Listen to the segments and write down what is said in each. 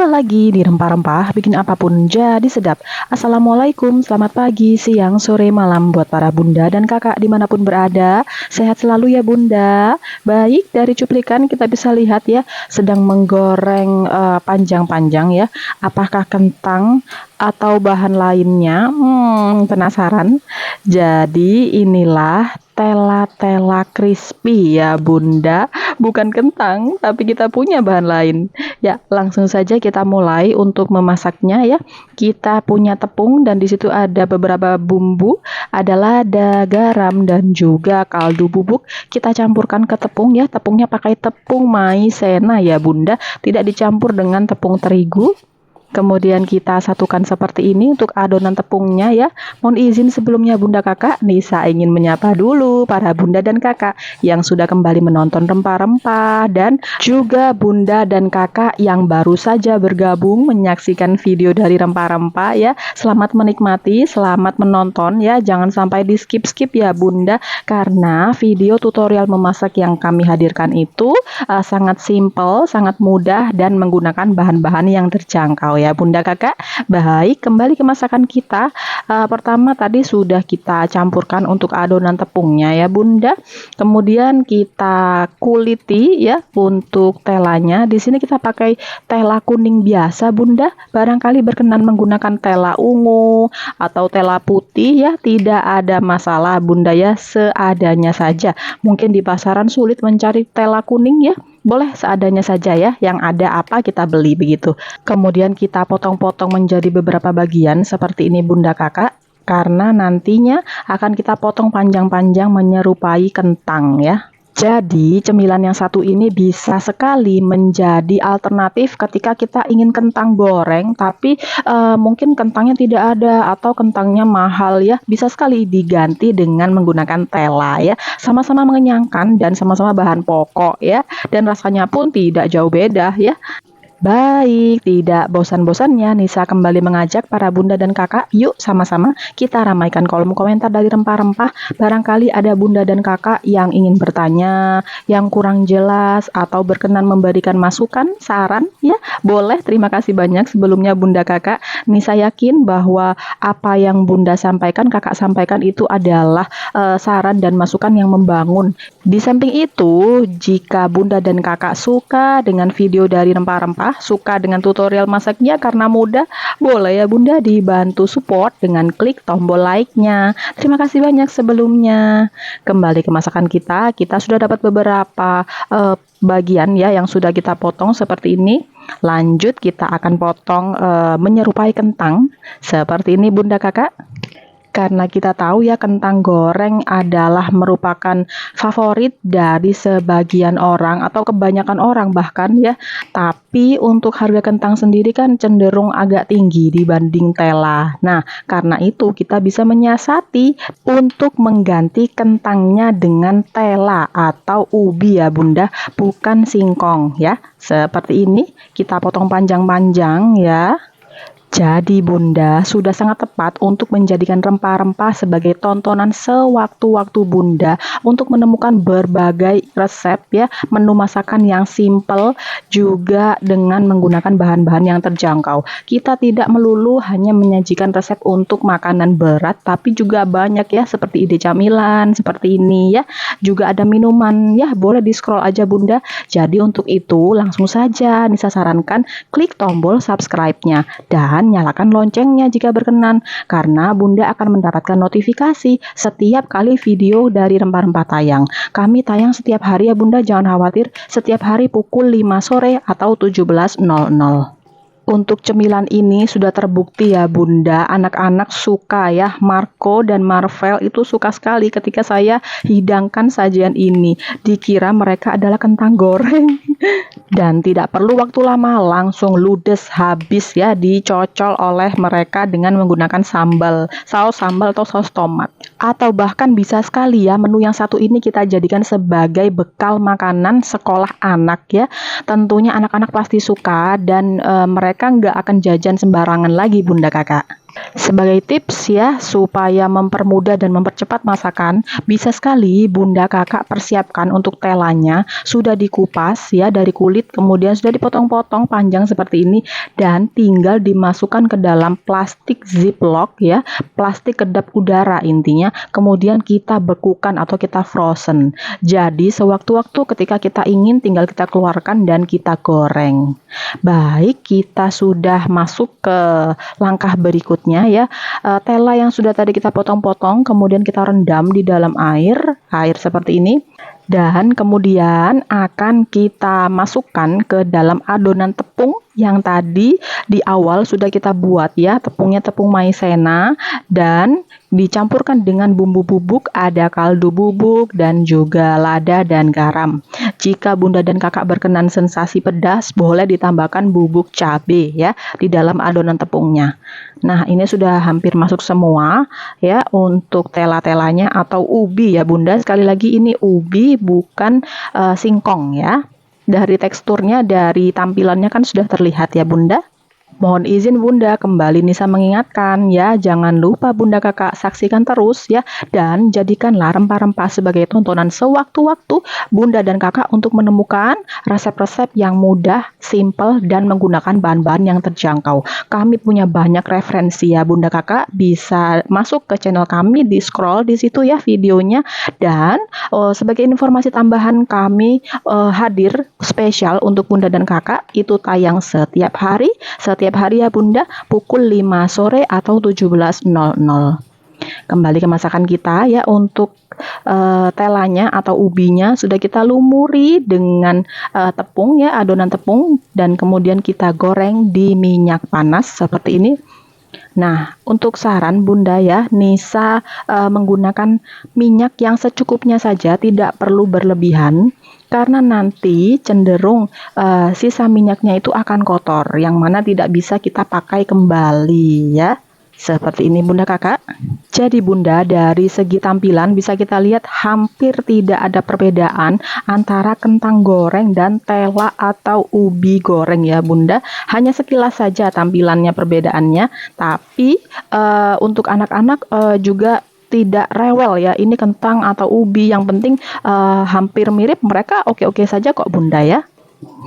Jumpa lagi di Rempah-Rempah, bikin apapun jadi sedap. Assalamualaikum, selamat pagi, siang, sore, malam buat para bunda dan kakak dimanapun berada. Sehat selalu ya bunda. Baik, dari cuplikan kita bisa lihat ya, sedang menggoreng panjang-panjang ya. Apakah kentang atau bahan lainnya? Penasaran? Jadi inilah tela-tela crispy ya bunda. Bukan kentang, tapi kita punya bahan lain. Ya, langsung saja kita mulai untuk memasaknya ya. Kita punya tepung dan di situ ada beberapa bumbu, ada lada, garam dan juga kaldu bubuk. Kita campurkan ke tepung ya. Tepungnya pakai tepung maizena ya Bunda, tidak dicampur dengan tepung terigu. Kemudian kita satukan seperti ini untuk adonan tepungnya ya. Mohon izin sebelumnya bunda kakak, Nisa ingin menyapa dulu para bunda dan kakak yang sudah kembali menonton Rempah-Rempah dan juga bunda dan kakak yang baru saja bergabung menyaksikan video dari Rempah-Rempah ya. Selamat menikmati, selamat menonton ya. Jangan sampai di skip-skip ya bunda, karena video tutorial memasak yang kami hadirkan itu sangat simple, sangat mudah dan menggunakan bahan-bahan yang terjangkau ya bunda kakak. Baik, kembali ke masakan kita. Pertama tadi sudah kita campurkan untuk adonan tepungnya ya bunda. Kemudian kita kuliti ya untuk telanya. Di sini kita pakai tela kuning biasa bunda. Barangkali berkenan menggunakan tela ungu atau tela putih ya, tidak ada masalah bunda ya, seadanya saja. Mungkin di pasaran sulit mencari tela kuning ya, boleh seadanya saja ya, yang ada apa kita beli begitu. Kemudian kita potong-potong menjadi beberapa bagian seperti ini bunda kakak, karena nantinya akan kita potong panjang-panjang menyerupai kentang ya. Jadi cemilan yang satu ini bisa sekali menjadi alternatif ketika kita ingin kentang goreng tapi mungkin kentangnya tidak ada atau kentangnya mahal ya, bisa sekali diganti dengan menggunakan tela ya. Sama-sama mengenyangkan dan sama-sama bahan pokok ya, dan rasanya pun tidak jauh beda ya. Baik, tidak bosan-bosannya Nisa kembali mengajak para bunda dan kakak, yuk sama-sama kita ramaikan kolom komentar dari Rempah-Rempah. Barangkali ada bunda dan kakak yang ingin bertanya, yang kurang jelas atau berkenan memberikan masukan, saran ya, boleh. Terima kasih banyak sebelumnya bunda kakak. Nisa yakin bahwa apa yang bunda sampaikan, kakak sampaikan itu adalah saran dan masukan yang membangun. Di samping itu, jika bunda dan kakak suka dengan video dari Rempah-Rempah, suka dengan tutorial masaknya karena mudah, boleh ya bunda dibantu support dengan klik tombol like-nya. Terima kasih banyak sebelumnya. Kembali ke masakan kita sudah dapat beberapa bagian ya yang sudah kita potong seperti ini. Lanjut kita akan potong menyerupai kentang seperti ini bunda kakak. Karena kita tahu ya kentang goreng adalah merupakan favorit dari sebagian orang atau kebanyakan orang bahkan ya. Tapi untuk harga kentang sendiri kan cenderung agak tinggi dibanding tela. Nah, karena itu kita bisa menyiasati untuk mengganti kentangnya dengan tela atau ubi ya bunda, bukan singkong ya. Seperti ini kita potong panjang-panjang ya. Jadi bunda sudah sangat tepat untuk menjadikan Rempah-Rempah sebagai tontonan sewaktu-waktu bunda untuk menemukan berbagai resep ya, menu masakan yang simple juga dengan menggunakan bahan-bahan yang terjangkau. Kita tidak melulu hanya menyajikan resep untuk makanan berat, tapi juga banyak ya seperti ide camilan seperti ini ya. Juga ada minuman ya, boleh di scroll aja bunda. Jadi untuk itu langsung saja Nisa sarankan klik tombol subscribe-nya dan nyalakan loncengnya jika berkenan, karena bunda akan mendapatkan notifikasi setiap kali video dari Rempah-Rempah tayang. Kami tayang setiap hari ya bunda, jangan khawatir, setiap hari pukul 5 sore atau 17.00. Untuk cemilan ini sudah terbukti ya bunda, anak-anak suka ya. Marco dan Marvel itu suka sekali ketika saya hidangkan sajian ini. Dikira mereka adalah kentang goreng. Dan tidak perlu waktu lama, langsung ludes habis ya, dicocol oleh mereka dengan menggunakan sambal, saus sambal atau saus tomat. Atau bahkan bisa sekali ya menu yang satu ini kita jadikan sebagai bekal makanan sekolah anak ya. Tentunya anak-anak pasti suka dan mereka nggak akan jajan sembarangan lagi bunda kakak. Sebagai tips ya, supaya mempermudah dan mempercepat masakan, bisa sekali Bunda Kakak persiapkan untuk telanya sudah dikupas ya dari kulit, kemudian sudah dipotong-potong panjang seperti ini dan tinggal dimasukkan ke dalam plastik ziplock ya, plastik kedap udara intinya, kemudian kita bekukan atau kita frozen. Jadi sewaktu-waktu ketika kita ingin tinggal kita keluarkan dan kita goreng. Baik, kita sudah masuk ke langkah berikutnya ya. Tela yang sudah tadi kita potong-potong kemudian kita rendam di dalam air seperti ini dan kemudian akan kita masukkan ke dalam adonan tepung yang tadi di awal sudah kita buat ya, tepungnya tepung maizena dan dicampurkan dengan bumbu bubuk, ada kaldu bubuk dan juga lada dan garam. Jika Bunda dan Kakak berkenan sensasi pedas, boleh ditambahkan bubuk cabai ya di dalam adonan tepungnya. Nah, ini sudah hampir masuk semua ya untuk tela-telanya atau ubi ya Bunda. Sekali lagi ini ubi bukan singkong ya. Dari teksturnya, dari tampilannya kan sudah terlihat ya Bunda. Mohon izin Bunda, kembali Nisa mengingatkan ya, jangan lupa Bunda Kakak saksikan terus ya, dan jadikanlah rempah-rempah sebagai tontonan sewaktu-waktu Bunda dan Kakak untuk menemukan resep-resep yang mudah, simple, dan menggunakan bahan-bahan yang terjangkau. Kami punya banyak referensi ya Bunda Kakak, bisa masuk ke channel kami, di scroll di situ ya videonya, dan sebagai informasi tambahan kami hadir spesial untuk Bunda dan Kakak, itu tayang setiap hari ya Bunda, pukul 5 sore atau 17.00. Kembali ke masakan kita ya, untuk telanya atau ubinya sudah kita lumuri dengan tepung ya, adonan tepung, dan kemudian kita goreng di minyak panas seperti ini. Nah, untuk saran Bunda ya, Nisa menggunakan minyak yang secukupnya saja, tidak perlu berlebihan karena nanti cenderung sisa minyaknya itu akan kotor, yang mana tidak bisa kita pakai kembali ya. Seperti ini Bunda Kakak. Jadi Bunda, dari segi tampilan bisa kita lihat hampir tidak ada perbedaan antara kentang goreng dan tela atau ubi goreng ya Bunda. Hanya sekilas saja tampilannya perbedaannya, tapi untuk anak-anak juga tidak rewel ya, ini kentang atau ubi, yang penting hampir mirip, mereka oke-oke saja kok Bunda ya.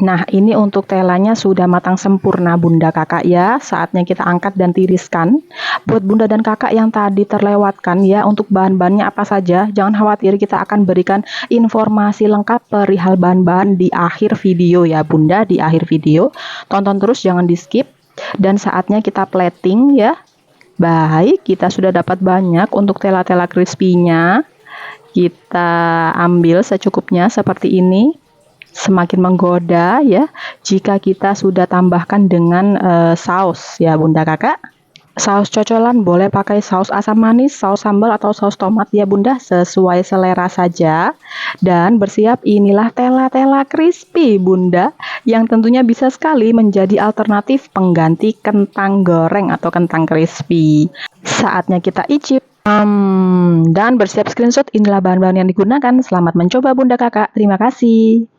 Nah, ini untuk telanya sudah matang sempurna Bunda Kakak ya. Saatnya kita angkat dan tiriskan. Buat Bunda dan Kakak yang tadi terlewatkan ya, untuk bahan-bahannya apa saja, jangan khawatir, kita akan berikan informasi lengkap perihal bahan-bahan di akhir video ya Bunda, di akhir video. Tonton terus, jangan di skip. Dan saatnya kita plating ya. Baik, kita sudah dapat banyak untuk tela-tela crispy-nya. Kita ambil secukupnya seperti ini. Semakin menggoda ya jika kita sudah tambahkan dengan saus ya Bunda Kakak. Saus cocolan boleh pakai saus asam manis, saus sambal, atau saus tomat ya Bunda, sesuai selera saja. Dan bersiap, inilah tela-tela crispy Bunda, yang tentunya bisa sekali menjadi alternatif pengganti kentang goreng atau kentang crispy. Saatnya kita icip. Dan bersiap screenshot, inilah bahan-bahan yang digunakan. Selamat mencoba Bunda Kakak, terima kasih.